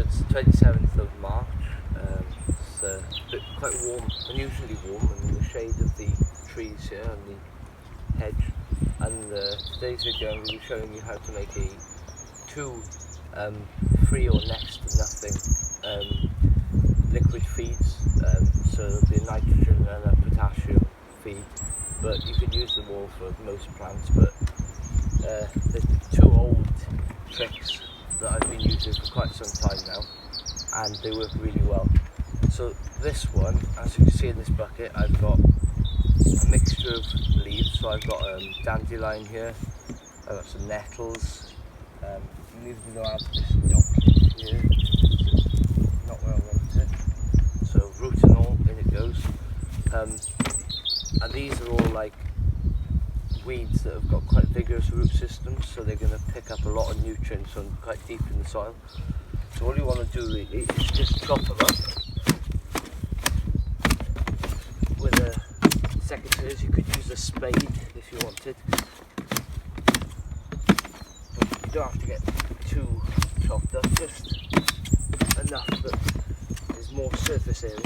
it's 27th of March. It's quite warm, unusually warm, and in the shade of the trees here and the hedge. And today's video I'm going to be showing you how to make two free or next to nothing liquid feeds. So there'll be a nitrogen and a potassium feed, but you can use them all for most plants. But there's two old tricks that I've been using for quite some time now, and they work really well. So this one, as you can see in this bucket, I've got a mixture of leaves. So I've got Dandelion here, I've got some Nettles, I'm even going to have this document here, not where I want it, so root and all, in it goes. And these are all like weeds that have got quite vigorous root systems, so they're going to pick up a lot of nutrients from quite deep in the soil. So all you want to do really is just chop them up with a secateurs. You could use a spade if you wanted, but you don't have to get too chopped up, just enough that there's more surface area.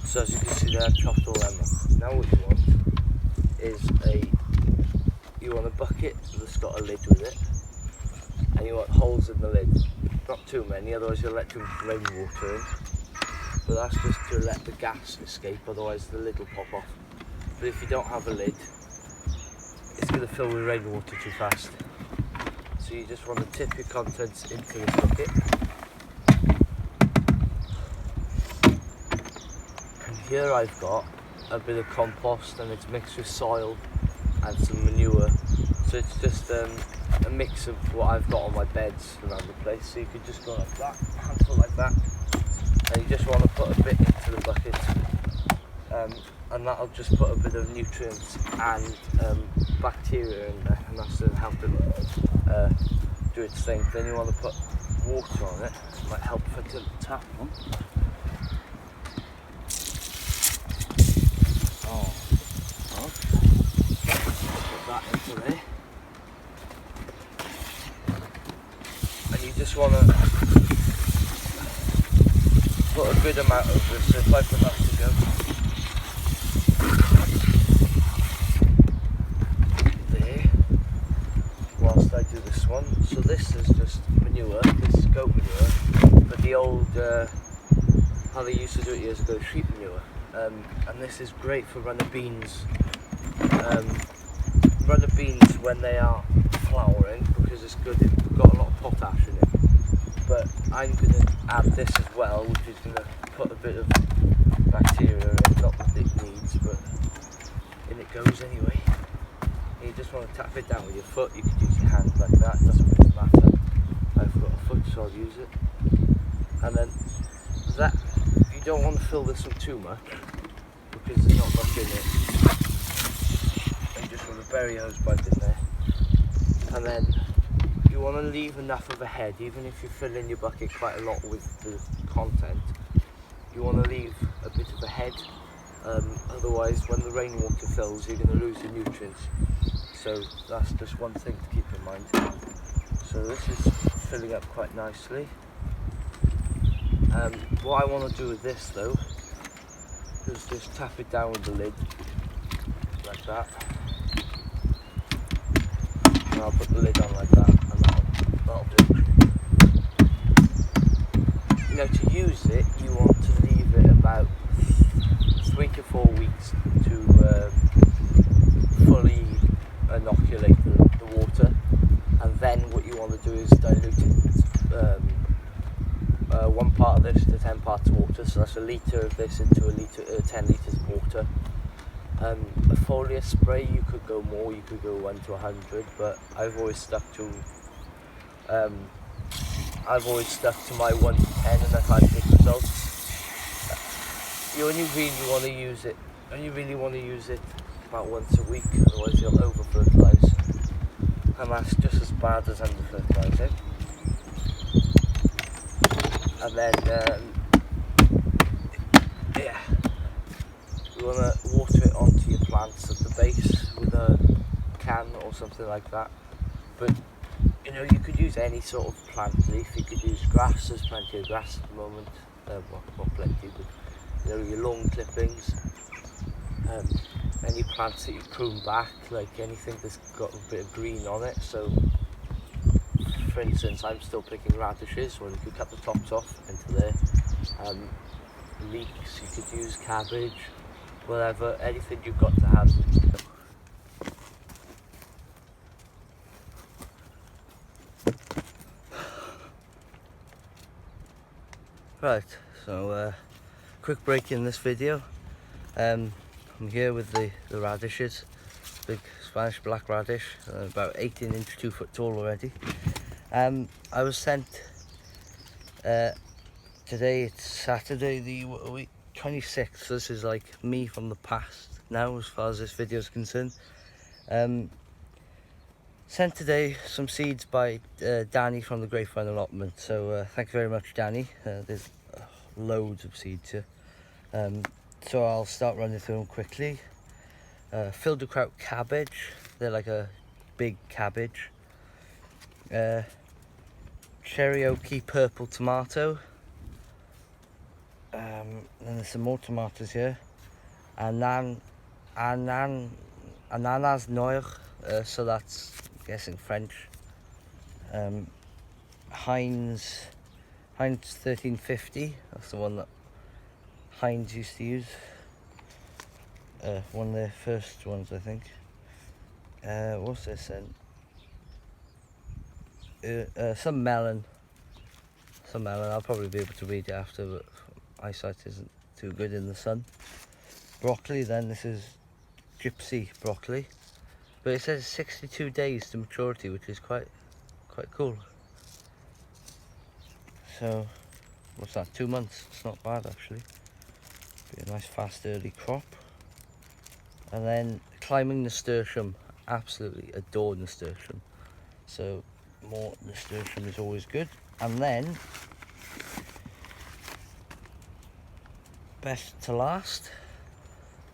So as you can see there, I've chopped all them up. Now what you want is you want a bucket that's got a lid with it, and you want holes in the lid. Not too many, otherwise you'll let too much rainwater in. But that's just to let the gas escape, otherwise the lid will pop off. But if you don't have a lid, it's going to fill with rainwater too fast. So you just want to tip your contents into this bucket. Here I've got a bit of compost, and it's mixed with soil and some manure. So it's just a mix of what I've got on my beds around the place. So you could just go like that, handful like that, and you just want to put a bit into the bucket, and that'll just put a bit of nutrients and bacteria in there, and that's to help it do its thing. Then you want to put water on it. It might help if I turn the tap on. Into there, and you just want to put a good amount of this. So if I put that to go there whilst I do this one. So this is just manure, this is goat manure, but the old how they used to do it years ago, sheep manure, and this is great for runner beans. Runner beans when they are flowering, because it's good, it's got a lot of potash in it. But I'm going to add this as well, which is going to put a bit of bacteria in, not that it needs, but in it goes anyway. And you just want to tap it down with your foot. You could use your hand like that, it doesn't really matter. I've got a foot, so I'll use it. And then that, you don't want to fill this with too much, because there's not much in it. Bury a hose pipe in there, and then you want to leave enough of a head. Even if you fill in your bucket quite a lot with the content, you want to leave a bit of a head, otherwise when the rainwater fills you're going to lose the nutrients. So that's just one thing to keep in mind. So this is filling up quite nicely. What I want to do with this though is just tap it down with the lid like that. And I'll put the lid on like that, and that'll do. Now to use it, you want to leave it about 3 to 4 weeks to fully inoculate the water, and then what you want to do is dilute it, 1 part of this to 10 parts of water. So that's a litre of this into 10 litres of water. A foliar spray, you could go more, you could go 1 to 100, but I've always stuck to my 1 to 10, and I've had good results. You only really want to use it about once a week, otherwise you'll over fertilise, and that's just as bad as under fertilising. And then yeah, you want to water it onto your plants at the base with a can or something like that. But you know, you could use any sort of plant leaf. You could use grass. There's plenty of grass at the moment. Well, not plenty, but you know, your lawn clippings. Any plants that you prune back, like anything that's got a bit of green on it. So, for instance, I'm still picking radishes. Well, you could cut the tops off into there. Leeks, you could use cabbage, whatever, anything you've got to hand. Right, so quick break in this video. I'm here with the radishes, big Spanish black radish, about 18 inch, 2 foot tall already. I was sent today, it's Saturday the 26th, so this is like me from the past now as far as this video is concerned. Sent today some seeds by Danny from the Grapevine Allotment, so thank you very much, Danny. There's loads of seeds here, so I'll start running through them quickly. Filderkraut cabbage, they're like a big cabbage. Cherokee purple tomato. And there's some more tomatoes here. Ananas noir, so that's, I'm guessing, French. Heinz 1350, that's the one that Heinz used to use. One of their first ones, I think. What's this then? Some melon. I'll probably be able to read it after, but eyesight isn't too good in the sun. Broccoli then, this is gypsy broccoli, but it says 62 days to maturity, which is quite cool. So what's that, 2 months? It's not bad actually. Be a nice fast early crop. And then climbing nasturtium, absolutely adore nasturtium, so more nasturtium is always good. And then best to last,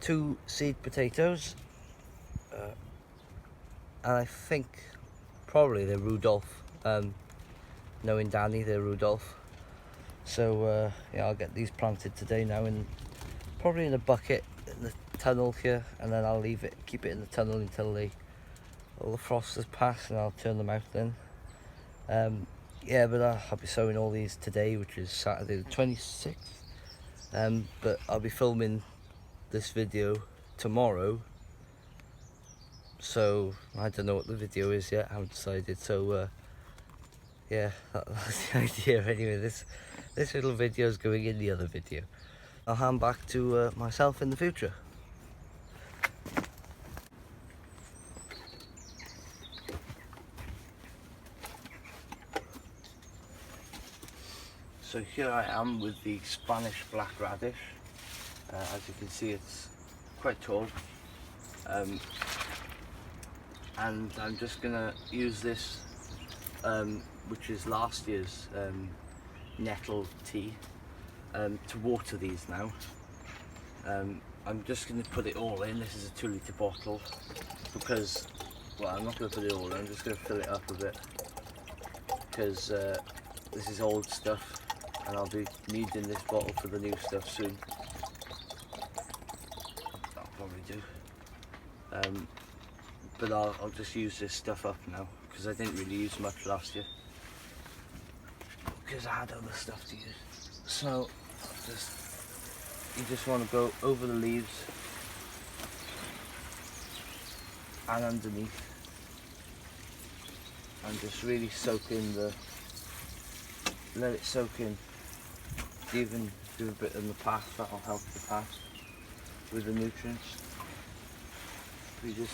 2 seed potatoes, and I think probably they're Rudolph. Knowing Danny, they're Rudolph. So yeah, I'll get these planted today now, probably in a bucket in the tunnel here, and then I'll keep it in the tunnel until all the frost has passed, and I'll turn them out then. Yeah, but I'll be sowing all these today, which is Saturday the 26th. But I'll be filming this video tomorrow, so I don't know what the video is yet, I haven't decided. So yeah, that's the idea anyway. This little video is going in the other video. I'll hand back to myself in the future. So here I am with the Spanish black radish. As you can see, it's quite tall, and I'm just gonna use this, which is last year's nettle tea, to water these now. I'm just gonna put it all in. This is a 2-litre bottle, because, well, I'm not gonna put it all in, I'm just gonna fill it up a bit, because this is old stuff, and I'll be needing this bottle for the new stuff soon. That'll probably do. But I'll just use this stuff up now, because I didn't really use much last year, because I had other stuff to use. So you just want to go over the leaves and underneath, and just really soak in let it soak in. Even do a bit in the path, that'll help the path with the nutrients. We just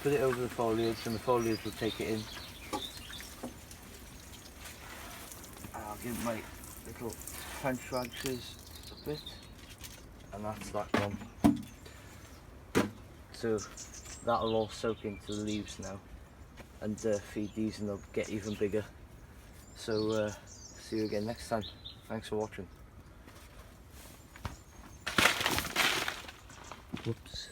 put it over the foliage, and the foliage will take it in. And I'll give my little French radishes a bit, and that's that one. So that'll all soak into the leaves now, and feed these, and they'll get even bigger. So see you again next time. Thanks for watching. Whoops.